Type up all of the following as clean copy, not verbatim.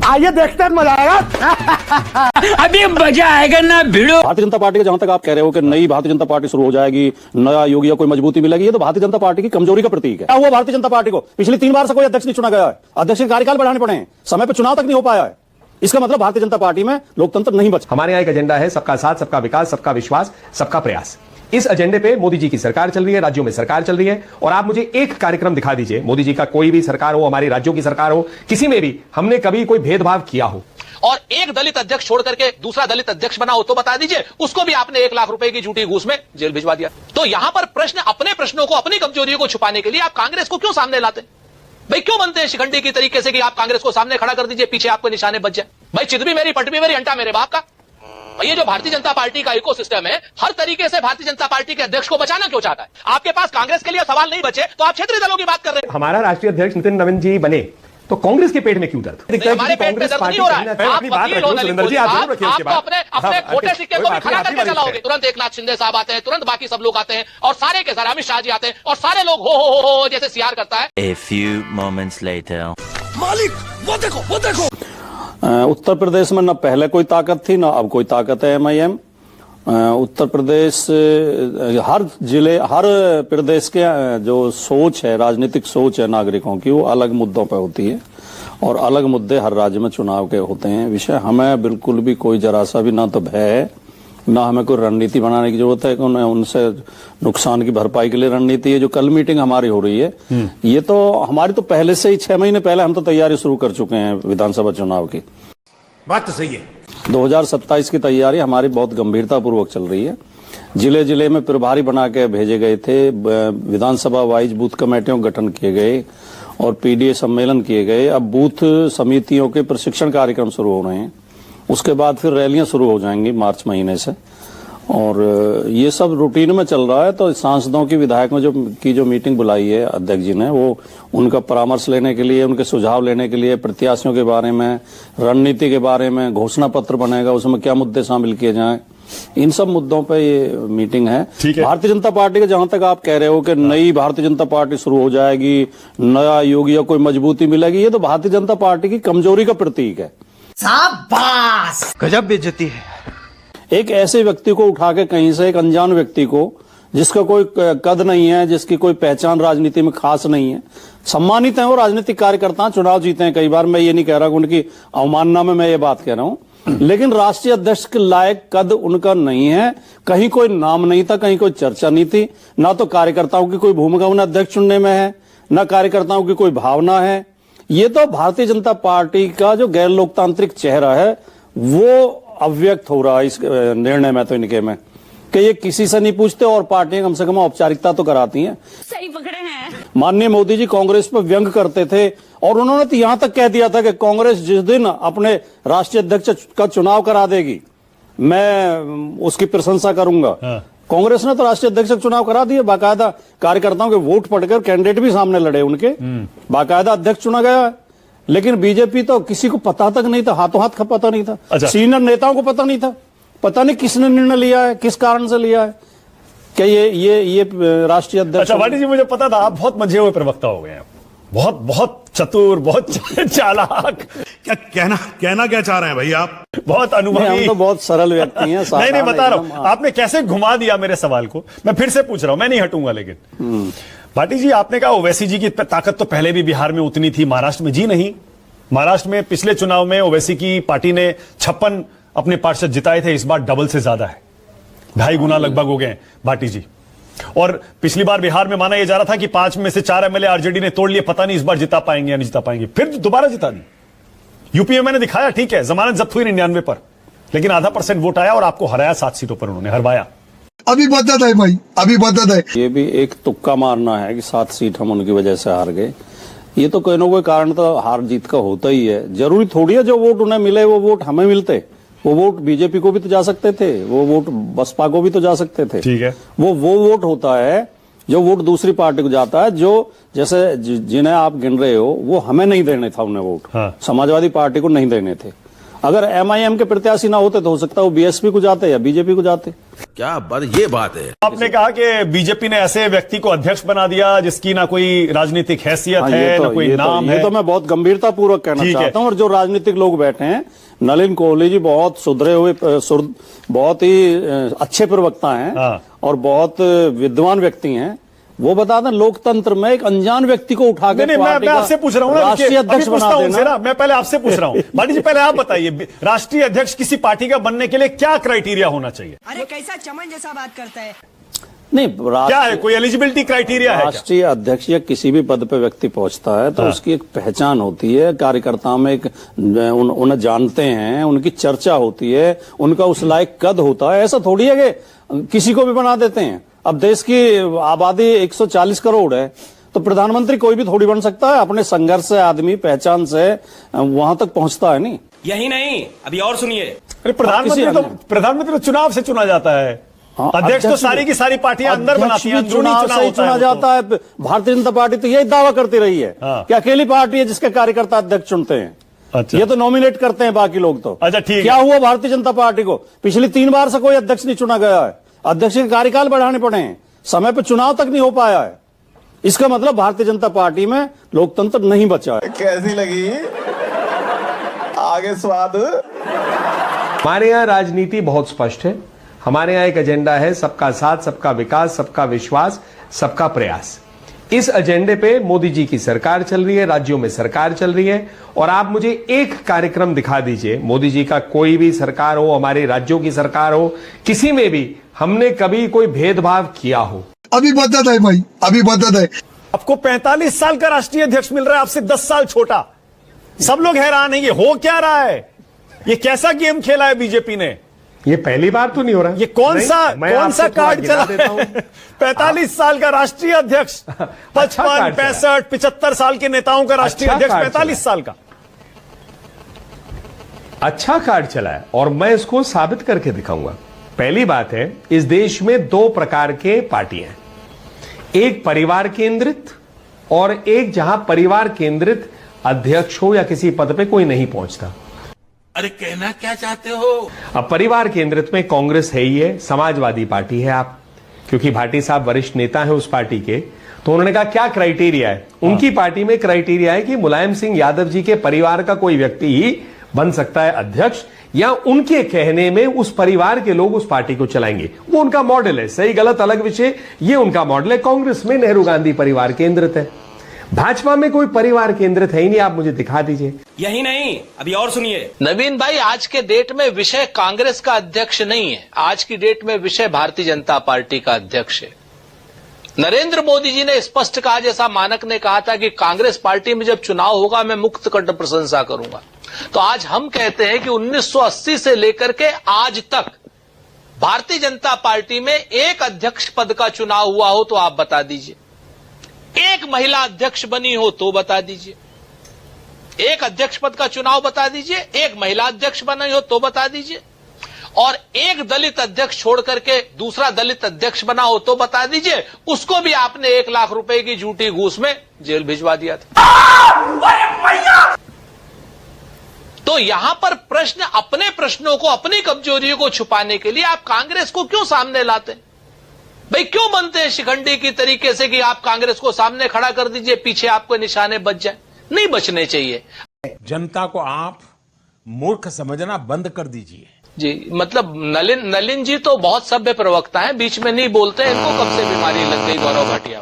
आइए देखते हैं, मजा आएगा। अभी मजा आएगा ना भिड़ो। भारतीय जनता पार्टी का जहां तक आप कह रहे हो कि नई भारतीय जनता पार्टी शुरू हो जाएगी, नया युग या कोई मजबूती मिलेगी, ये तो भारतीय जनता पार्टी की कमजोरी का प्रतीक है। क्या हुआ भारतीय जनता पार्टी को? पिछली 3 बार से कोई अध्यक्ष नहीं चुना गया है, अध्यक्ष के कार्यकाल बढ़ाने पड़े हैं, समय पर चुनाव तक नहीं हो पाया है। इसका मतलब भारतीय जनता पार्टी में लोकतंत्र नहीं बचा। हमारे यहाँ एक एजेंडा है, सबका साथ, सबका विकास, सबका विश्वास, सबका प्रयास। इस एजेंडे पे मोदी जी की सरकार चल रही है, राज्यों में सरकार चल रही है। और आप मुझे एक कार्यक्रम दिखा दीजिए, मोदी जी का कोई भी सरकार हो, हमारी राज्यों की सरकार हो, किसी में भी हमने कभी कोई भेदभाव किया हो। और एक दलित अध्यक्ष छोड़ करके दूसरा दलित अध्यक्ष बना हो तो बता दीजिए, उसको भी आपने 1 लाख रुपए की झूठी घूस में जेल भिजवा दिया। तो यहां पर प्रश्न, अपने प्रश्नों को, अपनी कमजोरियों को छुपाने के लिए आप कांग्रेस को क्यों सामने लाते? भाई क्यों बनते हैं शिखंडी की तरीके से कि आप कांग्रेस को सामने खड़ा कर दीजिए, पीछे आपको निशाने बच जाए? भाई चित भी मेरी, पट भी मेरी, अंटा मेरे बाप का। ये जो भारतीय जनता पार्टी का इकोसिस्टम है, हर तरीके से भारतीय जनता पार्टी के अध्यक्ष को बचाना क्यों चाहता है? आपके पास कांग्रेस के लिए सवाल नहीं बचे तो आप क्षेत्रीय दलों की बात कर रहे हैं। हमारा राष्ट्रीय अध्यक्ष नितिन नवीन जी बने तो कांग्रेस के पेट में क्यों दर्द? हमारे पेट में दर्द नहीं हो रहा है। आप वकील हो सुरेंद्र जी, आप तो अपने खोटे सिक्के को भी खड़ा करके चलाओगे। तुरंत एकनाथ शिंदे साहब आते हैं, तुरंत बाकी सब लोग आते हैं, और सारे के सारे अमित शाह जी आते हैं, और सारे लोग हो जैसे सियार करता है। A few moments later. मालिक वो देखो, वो देखो। उत्तर प्रदेश में न पहले कोई ताकत थी, न अब कोई ताकत है MIM। उत्तर प्रदेश, हर जिले, हर प्रदेश के जो सोच है, राजनीतिक सोच है नागरिकों की, वो अलग मुद्दों पर होती है, और अलग मुद्दे हर राज्य में चुनाव के होते हैं। विषय हमें बिल्कुल भी कोई जरा सा भी ना तो भय है, ना हमें कोई रणनीति बनाने की जरूरत है कि उनसे नुकसान की भरपाई के लिए रणनीति है। जो कल मीटिंग हमारी हो रही है, ये तो हमारी तो पहले से ही 6 महीने पहले हम तो तैयारी शुरू कर चुके हैं विधानसभा चुनाव की। बात तो सही है। 2027 की तैयारी हमारी बहुत गंभीरता पूर्वक चल रही है। जिले जिले में प्रभारी बना के भेजे गए थे, विधानसभा वाइज बूथ कमेटियों का गठन किए गए और PDA सम्मेलन किए गए। अब बूथ समितियों के प्रशिक्षण कार्यक्रम शुरू हो रहे हैं, उसके बाद फिर रैलियां शुरू हो जाएंगी मार्च महीने से, और ये सब रूटीन में चल रहा है। तो सांसदों की, विधायकों की जो मीटिंग बुलाई है अध्यक्ष जी ने, वो उनका परामर्श लेने के लिए, उनके सुझाव लेने के लिए, प्रत्याशियों के बारे में, रणनीति के बारे में, घोषणा पत्र बनेगा उसमें क्या मुद्दे शामिल किए जाएं, इन सब मुद्दों पे ये मीटिंग है। भारतीय जनता पार्टी का जहां तक आप कह रहे हो कि नई भारतीय जनता पार्टी शुरू हो जाएगी, नया युग या कोई मजबूती मिलेगी, ये तो भारतीय जनता पार्टी की कमजोरी का प्रतीक है। शाबाश, गजब बेइज्जती है। एक ऐसे व्यक्ति को उठा के कहीं से, एक अनजान व्यक्ति को, जिसका कोई कद नहीं है, जिसकी कोई पहचान राजनीति में खास नहीं है, सम्मानित है वो राजनीतिक कार्यकर्ता, चुनाव जीते हैं कई बार, मैं ये नहीं कह रहा कि उनकी अवमानना में मैं ये बात कह रहा हूं, लेकिन राष्ट्रीय अध्यक्ष के लायक कद उनका नहीं है। कहीं कोई नाम नहीं था, कहीं कोई चर्चा नहीं थी, ना तो कार्यकर्ताओं की कोई भूमिका उन्हें अध्यक्ष चुनने में है, ना कार्यकर्ताओं की कोई भावना है। ये तो भारतीय जनता पार्टी का जो गैर लोकतांत्रिक चेहरा है वो अव्यक्त हो रहा है इस निर्णय में, तो इनके में कि ये किसी से नहीं पूछते और पार्टियां कम से कम औपचारिकता तो कराती हैं। सही पकड़े हैं। माननीय मोदी जी कांग्रेस पर व्यंग करते थे, और उन्होंने तो यहां तक कह दिया था कि कांग्रेस जिस दिन अपने राष्ट्रीय अध्यक्ष का चुनाव करा देगी मैं उसकी प्रशंसा करूंगा। कांग्रेस ने तो राष्ट्रीय अध्यक्ष का चुनाव करा दिया, बाकायदा कार्यकर्ताओं के वोट पड़कर कैंडिडेट भी सामने लड़े उनके, बाकायदा अध्यक्ष चुना गया है। लेकिन बीजेपी तो किसी को पता तक नहीं था, हाथों हाथ का पता नहीं था। अच्छा। सीनियर नेताओं को पता नहीं था, पता नहीं किसने निर्णय लिया है, किस कारण से लिया है कि ये राष्ट्रीय अध्यक्ष। अच्छा वाणी जी, मुझे पता था आप बहुत मंझे हुए प्रवक्ता हो गए हैं, बहुत चतुर, बहुत चालाक। कहना क्या चाह रहे हैं भाई आप? बहुत अनुभवी। हम तो बहुत सरल व्यक्ति हैं। नहीं बता रहा हूं, आपने कैसे घुमा दिया मेरे सवाल को। मैं फिर से पूछ रहा हूं, मैं नहीं हटूंगा। लेकिन भाटी जी, आपने कहा ओवैसी जी की ताकत तो पहले भी बिहार में उतनी थी, महाराष्ट्र में जी नहीं। महाराष्ट्र में पिछले चुनाव में ओवैसी की पार्टी ने 56 अपने पार्षद जिताए थे, इस बार डबल से ज्यादा है, 2.5 गुना लगभग हो गए भाटी जी। और पिछली बार बिहार में माना यह जा रहा था कि 5 में से 4 MLA आरजेडी ने तोड़ लिए, पता नहीं इस बार जिता पाएंगे या नहीं जिता पाएंगे। फिर दोबारा जिता दी। यूपी में मैंने दिखाया, ठीक है, जमानत जब्त हुई 99 पर, लेकिन आधा % वोट आया और आपको हराया 7 सीटों पर, उन्होंने हरवाया। अभी बदत है भाई, अभी बदत है। ये भी एक तुक्का मारना है कि 7 सीट हम उनकी वजह से हार गए। ये तो कोई ना कोई कारण तो हार जीत का होता ही है। जरूरी थोड़ी है जो वोट उन्हें मिले वो वोट हमें मिलते। वो वोट बीजेपी को भी तो जा सकते थे, वो वोट बसपा को भी तो जा सकते थे। ठीक है, वो वोट होता है जो वोट दूसरी पार्टी को जाता है, जो जैसे जिन्हें आप गिन रहे हो वो हमें नहीं देने था उन्हें वोट। हाँ। समाजवादी पार्टी को नहीं देने थे। अगर MIM के प्रत्याशी ना होते तो हो सकता है वो BSP को जाते या बीजेपी को जाते। क्या बात, ये बात है। आपने कहा कि बीजेपी ने ऐसे व्यक्ति को अध्यक्ष बना दिया जिसकी ना कोई राजनीतिक हैसियत है, ना कोई नाम है। ये तो मैं बहुत गंभीरता पूर्वक कहना चाहता हूं। और जो राजनीतिक लोग बैठे हैं, नलिन कोहली जी बहुत सुधरे हुए, बहुत ही अच्छे प्रवक्ता हैं और बहुत विद्वान व्यक्ति हैं। वो बता दें, लोकतंत्र में एक अनजान व्यक्ति को उठा के मैं आपसे पूछ रहा हूं ना, राष्ट्रीय अध्यक्ष बना देना। मैं पहले आपसे पूछ रहा हूं भाटी जी, पहले आप बताइए, राष्ट्रीय अध्यक्ष किसी पार्टी का बनने के लिए क्या क्राइटेरिया होना चाहिए? अरे कैसा चमन जैसा बात करता है। नहीं, क्या है, कोई एलिजिबिलिटी क्राइटेरिया है? राष्ट्रीय अध्यक्ष या किसी भी पद पे व्यक्ति पहुंचता है तो उसकी एक पहचान होती है, कार्यकर्ताओं में एक उन्हें जानते हैं, उनकी चर्चा होती है, उनका उस लायक कद होता है। ऐसा थोड़ी है कि किसी को भी बना देते हैं। अब देश की आबादी 140 करोड़ है, तो प्रधानमंत्री कोई भी थोड़ी बन सकता है। अपने संघर्ष से आदमी पहचान से वहां तक पहुंचता है। नहीं, यही नहीं, अभी और सुनिए। अरे प्रधानमंत्री तो चुनाव से चुना जाता है। अध्यक्ष तो सारी की सारी पार्टियां अंदर बनाती हैं, चुनाव से ही चुना जाता है। भारतीय जनता पार्टी तो यही दावा करती रही है कि अकेली पार्टी है जिसके कार्यकर्ता अध्यक्ष चुनते हैं। अच्छा। ये तो नॉमिनेट करते हैं बाकी लोग तो। अच्छा, ठीक है। क्या हुआ भारतीय जनता पार्टी को? पिछली 3 बार से कोई अध्यक्ष नहीं चुना गया है। अध्यक्ष के कार्यकाल बढ़ाने पड़े हैं, समय पर चुनाव तक नहीं हो पाया है। इसका मतलब भारतीय जनता पार्टी में लोकतंत्र नहीं बचा है। कैसी लगी आगे स्वाद? हमारे यहाँ राजनीति बहुत स्पष्ट है। हमारे यहाँ एक एजेंडा है, सबका साथ, सबका विकास, सबका विश्वास, सबका प्रयास। इस एजेंडे पे मोदी जी की सरकार चल रही है, राज्यों में सरकार चल रही है। और आप मुझे एक कार्यक्रम दिखा दीजिए, मोदी जी का कोई भी सरकार हो, हमारे राज्यों की सरकार हो, किसी में भी हमने कभी कोई भेदभाव किया हो। अभी बदत है भाई, अभी बदत है। आपको 45 साल का राष्ट्रीय अध्यक्ष मिल रहा है, आपसे 10 साल छोटा। सब लोग हैरान है, ये हो क्या रहा है? ये कैसा गेम खेला है बीजेपी ने? ये पहली बार तो नहीं हो रहा। ये कौन सा कार्ड चला है? 45 साल का राष्ट्रीय अध्यक्ष, 55, 65, 75 साल के नेताओं का राष्ट्रीय अध्यक्ष, 45 साल का। अच्छा कार्ड चला है और मैं इसको साबित करके दिखाऊंगा। पहली बात है, इस देश में 2 प्रकार के पार्टी हैं, एक परिवार केंद्रित और एक जहां परिवार केंद्रित अध्यक्ष हो या किसी पद पे कोई नहीं पहुंचता। अरे कहना क्या चाहते हो? अब परिवार केंद्रित में कांग्रेस है ही है, समाजवादी पार्टी है। आप क्योंकि भाटी साहब वरिष्ठ नेता हैं उस पार्टी के, तो उन्होंने कहा क्या क्राइटेरिया है? उनकी पार्टी में क्राइटेरिया है कि मुलायम सिंह यादव जी के परिवार का कोई व्यक्ति ही बन सकता है अध्यक्ष, या उनके कहने में उस परिवार के लोग उस पार्टी को चलाएंगे। वो उनका मॉडल है, सही गलत अलग विषय, ये उनका मॉडल है। कांग्रेस में नेहरू गांधी परिवार केंद्रित है, भाजपा में कोई परिवार केंद्रित है ही नहीं। आप मुझे दिखा दीजिए। यही नहीं, अभी और सुनिए। नवीन भाई, आज के डेट में विषय कांग्रेस का अध्यक्ष नहीं है, आज की डेट में विषय भारतीय जनता पार्टी का अध्यक्ष है। नरेंद्र मोदी जी ने स्पष्ट कहा, जैसा मानक ने कहा था कि कांग्रेस पार्टी में जब चुनाव होगा मैं मुक्त कंठ प्रशंसा करूंगा। तो आज हम कहते हैं कि 1980 से लेकर के आज तक भारतीय जनता पार्टी में एक अध्यक्ष पद का चुनाव हुआ हो तो आप बता दीजिए, एक महिला अध्यक्ष बनी हो तो बता दीजिए, एक अध्यक्ष पद का चुनाव बता दीजिए, एक महिला अध्यक्ष बनी हो तो बता दीजिए, और एक दलित अध्यक्ष छोड़ करके दूसरा दलित अध्यक्ष बना हो तो बता दीजिए। उसको भी आपने 1 लाख रुपए की झूठी घूस में जेल भिजवा दिया था। तो यहां पर प्रश्न, अपने प्रश्नों को, अपनी कमजोरियों को छुपाने के लिए आप कांग्रेस को क्यों सामने लाते हैं? भाई क्यों बनते हैं शिखंडी की तरीके से कि आप कांग्रेस को सामने खड़ा कर दीजिए, पीछे आपको निशाने बच जाए? नहीं बचने चाहिए। जनता को आप मूर्ख समझना बंद कर दीजिए। जी, मतलब नलिन जी तो बहुत सभ्य प्रवक्ता हैं, बीच में नहीं बोलते। इनको कब से बीमारी लग गई गौरव भाटिया?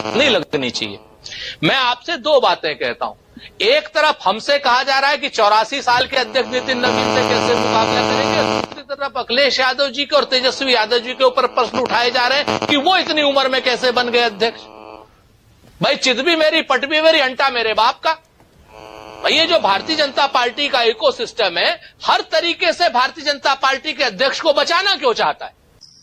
नहीं लगनी चाहिए। मैं आपसे 2 बातें कहता हूं। एक तरफ हमसे कहा जा रहा है कि 84 साल के अध्यक्ष नितिन नवीन से कैसे मुकाबला करेंगे, दूसरी तरफ अखिलेश यादव जी के और तेजस्वी यादव जी के ऊपर प्रश्न उठाए जा रहे हैं कि वो इतनी उम्र में कैसे बन गए अध्यक्ष। भाई चित भी मेरी, पट भी मेरी, अंटा मेरे बाप का। भाई ये जो भारतीय जनता पार्टी का इकोसिस्टम है, हर तरीके से भारतीय जनता पार्टी के अध्यक्ष को बचाना क्यों चाहता है?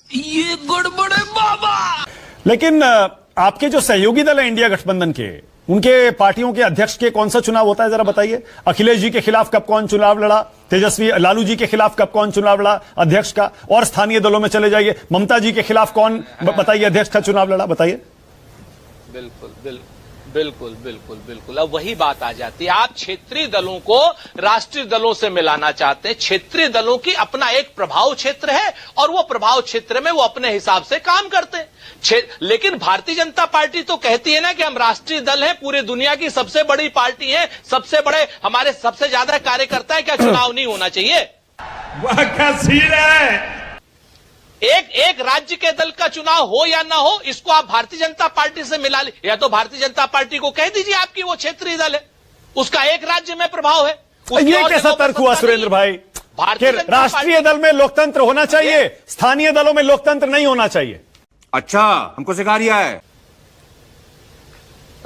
ये गड़बड़ है बाबा। लेकिन आपके जो सहयोगी दल है इंडिया गठबंधन के, उनके पार्टियों के अध्यक्ष के कौन सा चुनाव होता है, जरा बताइए। अखिलेश जी के खिलाफ कब कौन चुनाव लड़ा, तेजस्वी लालू जी के खिलाफ कब कौन चुनाव लड़ा अध्यक्ष का, और स्थानीय दलों में चले जाइए, ममता जी के खिलाफ कौन, बताइए, अध्यक्ष का चुनाव लड़ा, बताइए। बिल्कुल बिल्कुल बिल्कुल बिल्कुल। अब वही बात आ जाती है, आप क्षेत्रीय दलों को राष्ट्रीय दलों से मिलाना चाहते हैं। क्षेत्रीय दलों की अपना एक प्रभाव क्षेत्र है और वो प्रभाव क्षेत्र में वो अपने हिसाब से काम करते हैं। लेकिन भारतीय जनता पार्टी तो कहती है ना कि हम राष्ट्रीय दल हैं, पूरी दुनिया की सबसे बड़ी पार्टी है, सबसे बड़े हमारे सबसे ज्यादा कार्यकर्ता है, क्या चुनाव नहीं होना चाहिए? वह क्या सीन है? एक राज्य के दल का चुनाव हो या ना हो, इसको आप भारतीय जनता पार्टी से मिला ले, या तो भारतीय जनता पार्टी को कह दीजिए आपकी वो क्षेत्रीय दल है, उसका एक राज्य में प्रभाव है। ये कैसा तर्क हुआ सुरेंद्र भाई? राष्ट्रीय दल में लोकतंत्र होना चाहिए, स्थानीय दलों में लोकतंत्र नहीं होना चाहिए। अच्छा, हमको सिखा रिया है।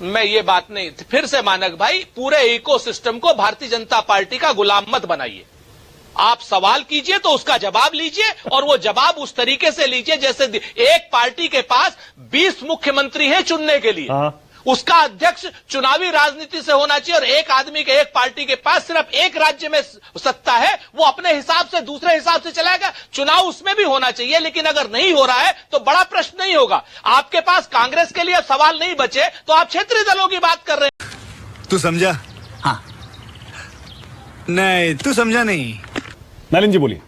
मैं ये बात नहीं, फिर से मानक भाई, पूरे इकोसिस्टम को भारतीय जनता पार्टी का गुलाम मत बनाइए। आप सवाल कीजिए तो उसका जवाब लीजिए, और वो जवाब उस तरीके से लीजिए जैसे एक पार्टी के पास 20 मुख्यमंत्री हैं चुनने के लिए, उसका अध्यक्ष चुनावी राजनीति से होना चाहिए, और एक आदमी के एक पार्टी के पास सिर्फ एक राज्य में सत्ता है, वो अपने हिसाब से दूसरे हिसाब से चलाएगा। चुनाव उसमें भी होना चाहिए, लेकिन अगर नहीं हो रहा है तो बड़ा प्रश्न नहीं होगा। आपके पास कांग्रेस के लिए सवाल नहीं बचे तो आप क्षेत्रीय दलों की बात कर रहे हैं। तू समझा? हाँ। नहीं, तू समझा नहीं। नलिन जी बोलिए।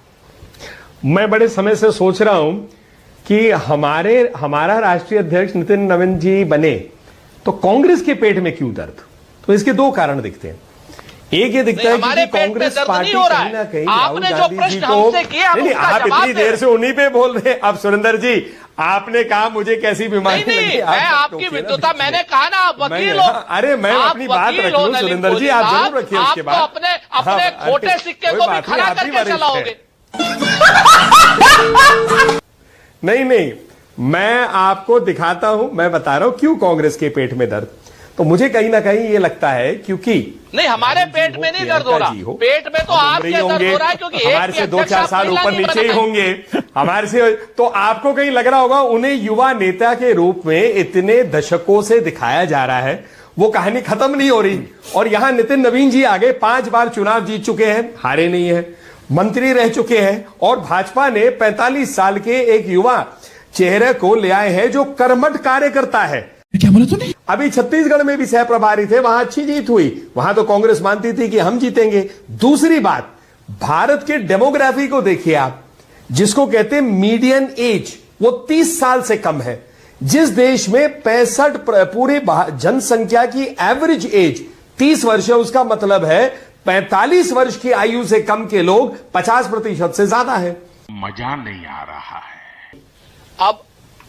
मैं बड़े समय से सोच रहा हूं कि हमारा राष्ट्रीय अध्यक्ष नितिन नवीन जी बने तो कांग्रेस के पेट में क्यों दर्द? तो इसके दो कारण दिखते हैं। एक ये दिखता है कि कांग्रेस पार्टी कहीं ना कहीं राहुल गांधी जी को, नहीं, आप इतनी देर से उन्हीं पे बोल रहे हैं। अब सुरेंद्र जी, आपने कहा मुझे कैसी बीमारी लगी? मैं आपकी विद्वता, मैंने कहा ना आप वकील हो। अरे मैं अपनी बात रख लूं सुरेंद्र जी, आप जरूर रखिए उसके बाद। अपने खोटे सिक्के को भी खड़ा करके चलाओगे। नहीं, मैं आपको दिखाता हूं, मैं बता रहा हूं क्यों कांग्रेस के पेट में दर्द। तो मुझे कहीं ना कहीं ये लगता है क्योंकि नहीं, हमारे पेट में नहीं दर्द हो रहा, पेट में तो आपके दर्द हो रहा है, क्योंकि हमारे से 2-4 साल ऊपर नीचे ही होंगे हमारे से। तो आपको कहीं लग रहा होगा उन्हें युवा नेता के रूप में इतने दशकों से दिखाया जा रहा है, वो कहानी खत्म नहीं हो रही। और यहां नितिन नवीन जी आगे 5 बार चुनाव जीत चुके हैं, हारे नहीं है, मंत्री रह चुके हैं, और भाजपा ने 45 साल के एक युवा चेहरे को ले आए हैं जो कर्मठ कार्य करता है। क्या बोला तूने? अभी छत्तीसगढ़ में भी सह प्रभारी थे, वहां अच्छी जीत हुई, वहां तो कांग्रेस मानती थी कि हम जीतेंगे। दूसरी बात, भारत के डेमोग्राफी को देखिए आप, जिसको कहते हैं मीडियन एज, वो 30 साल से कम है। जिस देश में 65 पूरे जनसंख्या की एवरेज एज 30 वर्ष है, उसका मतलब है 45 वर्ष की आयु से कम के लोग 50% से ज्यादा है। मजा नहीं आ रहा है।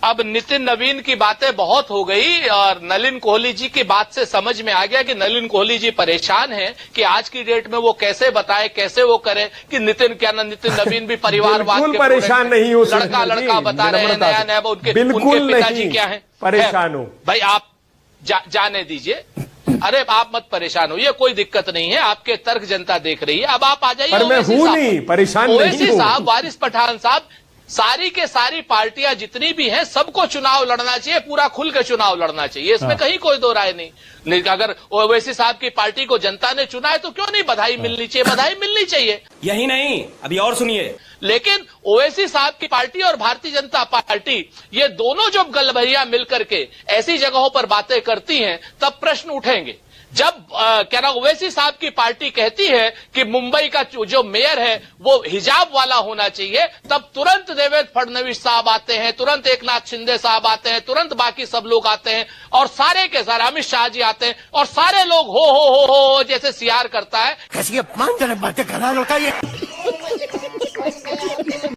अब नितिन नवीन की बातें बहुत हो गई, और नलिन कोहली जी की बात से समझ में आ गया कि नलिन कोहली जी परेशान हैं कि आज की डेट में वो कैसे बताए, कैसे वो करे कि नितिन नवीन भी परिवारवाद के परेशान नहीं हो, लड़का बता रहे हैं, नया उनके पिताजी क्या है, परेशान हो भाई आप जाने दीजिए। अरे आप मत परेशान होइए, कोई दिक्कत नहीं है, आपके तर्क जनता देख रही है। अब आप आ जाइए। पर मैं हूं नहीं, परेशान नहीं हूं साहब, वारिस पठान साहब, सारी के सारी पार्टियां जितनी भी हैं सबको चुनाव लड़ना चाहिए, पूरा खुल के चुनाव लड़ना चाहिए, इसमें कहीं कोई दो राय नहीं। अगर ओवैसी साहब की पार्टी को जनता ने चुना है तो क्यों नहीं बधाई मिलनी चाहिए? बधाई मिलनी चाहिए। यही नहीं, अभी और सुनिए। लेकिन ओवैसी साहब की पार्टी और भारतीय जनता पार्टी, ये दोनों जब गलभैया मिलकर के ऐसी जगहों पर बातें करती हैं, तब प्रश्न उठेंगे। जब क्या नाम ओवैसी साहब की पार्टी कहती है कि मुंबई का जो मेयर है वो हिजाब वाला होना चाहिए, तब तुरंत देवेंद्र फडणवीस साहब आते हैं, तुरंत एकनाथ शिंदे साहब आते हैं, तुरंत बाकी सब लोग आते हैं, और सारे के सारे अमित शाह जी आते हैं, और सारे लोग हो जैसे सियार करता है। कैसी अपमानजनक बातें कर रहा है लड़का ये।